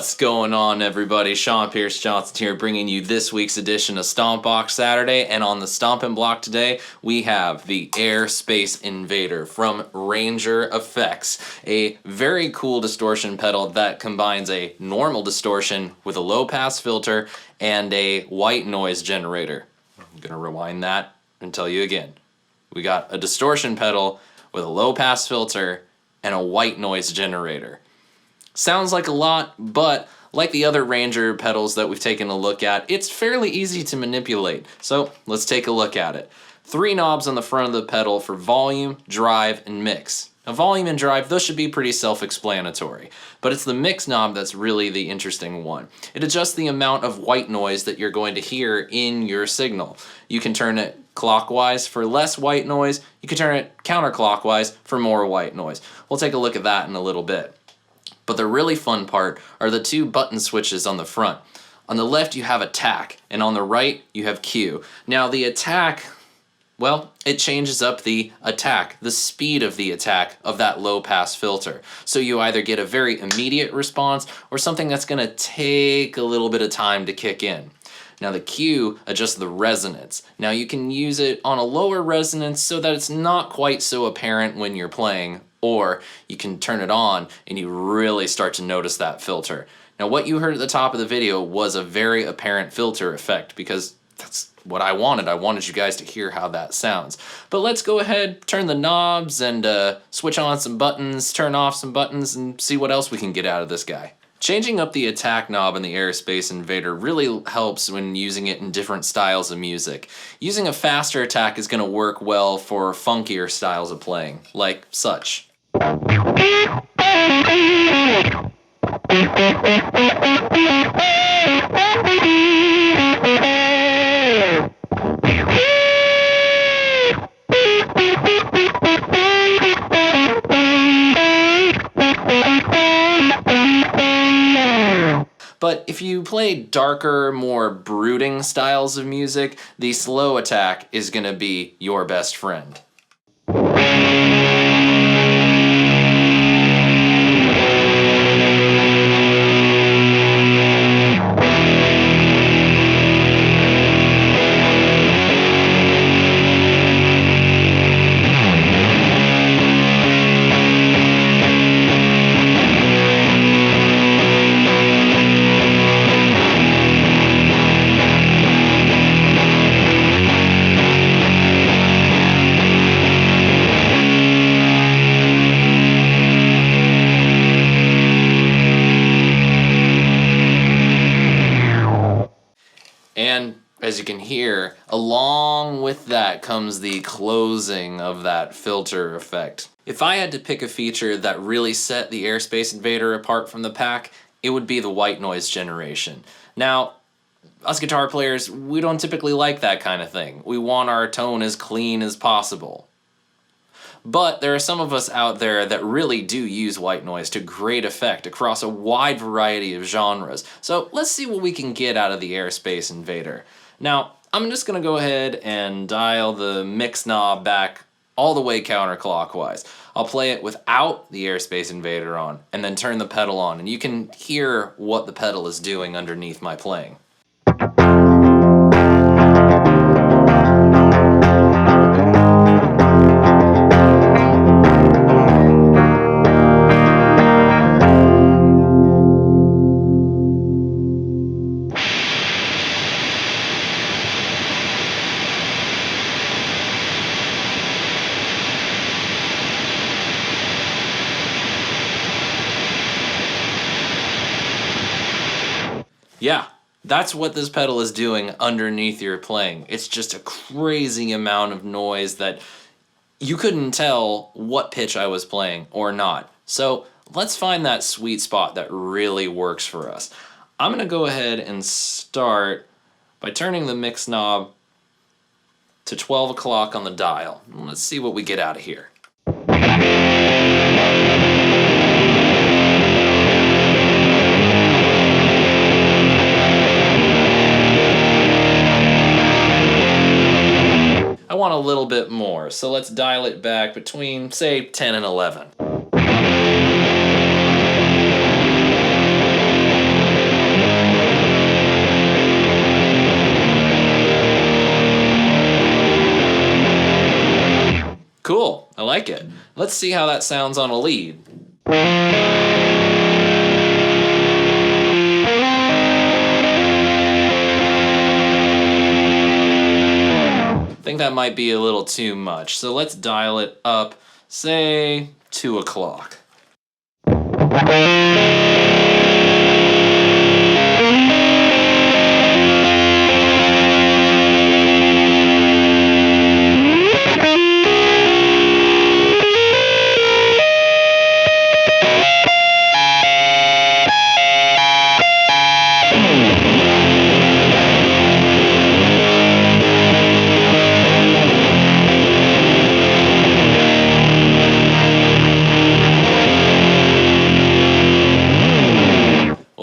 What's going on, everybody? Sean Pierce Johnson here, bringing you this week's edition of Stompbox Saturday. And on the stomping block today, we have the Air Space Invader from Rainger Effects, a very cool distortion pedal that combines a normal distortion with a low-pass filter and a white noise generator. I'm gonna rewind that and tell you again. We got a distortion pedal with a low-pass filter and a white noise generator. Sounds like a lot, but like the other Rainger pedals that we've taken a look at, it's fairly easy to manipulate. So let's take a look at it. 3 knobs on the front of the pedal for volume, drive, and mix. Now volume and drive, those should be pretty self-explanatory, but it's the mix knob that's really the interesting one. It adjusts the amount of white noise that you're going to hear in your signal. You can turn it clockwise for less white noise, you can turn it counterclockwise for more white noise. We'll take a look at that in a little bit. But the really fun part are the 2 button switches on the front. On the left you have attack, and on the right you have Q. Now the attack, well, it changes up the attack, the speed of the attack of that low pass filter. So you either get a very immediate response or something that's gonna take a little bit of time to kick in. Now the Q adjusts the resonance. Now you can use it on a lower resonance so that it's not quite so apparent when you're playing, or you can turn it on and you really start to notice that filter. Now what you heard at the top of the video was a very apparent filter effect because that's what I wanted. I wanted you guys to hear how that sounds. But let's go ahead, turn the knobs and switch on some buttons, turn off some buttons, and see what else we can get out of this guy. Changing up the attack knob in the Air Space Invader really helps when using it in different styles of music. Using a faster attack is going to work well for funkier styles of playing, like such. But if you play darker, more brooding styles of music, the slow attack is going to be your best friend. And as you can hear, along with that comes the closing of that filter effect. If I had to pick a feature that really set the Air Space Invader apart from the pack, it would be the white noise generation. Now, us guitar players, we don't typically like that kind of thing. We want our tone as clean as possible. But there are some of us out there that really do use white noise to great effect across a wide variety of genres. So let's see what we can get out of the Air Space Invader. Now, I'm just gonna go ahead and dial the mix knob back all the way counterclockwise. I'll play it without the Air Space Invader on, and then turn the pedal on, and you can hear what the pedal is doing underneath my playing. Yeah, that's what this pedal is doing underneath your playing. It's just a crazy amount of noise that you couldn't tell what pitch I was playing or not. So let's find that sweet spot that really works for us. I'm gonna go ahead and start by turning the mix knob to 12 o'clock on the dial. Let's see what we get out of here. I want a little bit more, so let's dial it back between, say, 10 and 11. Cool, I like it. Let's see how that sounds on a lead. I think that might be a little too much, so let's dial it up, say 2 o'clock.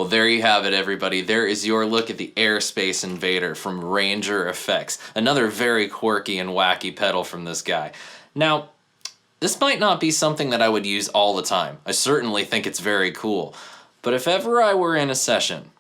There you have it, everybody. There is your look at the Air Space Invader from Rainger Effects. Another very quirky and wacky pedal from this guy. Now, this might not be something that I would use all the time. I certainly think it's very cool. But if ever I were in a session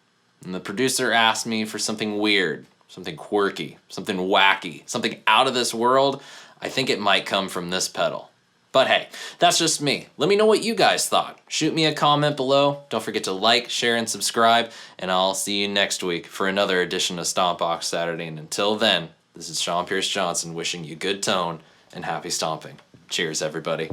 and the producer asked me for something weird, something quirky, something wacky, something out of this world, I think it might come from this pedal. But hey, that's just me. Let me know what you guys thought. Shoot me a comment below. Don't forget to like, share, and subscribe. And I'll see you next week for another edition of Stompbox Saturday. And until then, this is Sean Pierce Johnson wishing you good tone and happy stomping. Cheers, everybody.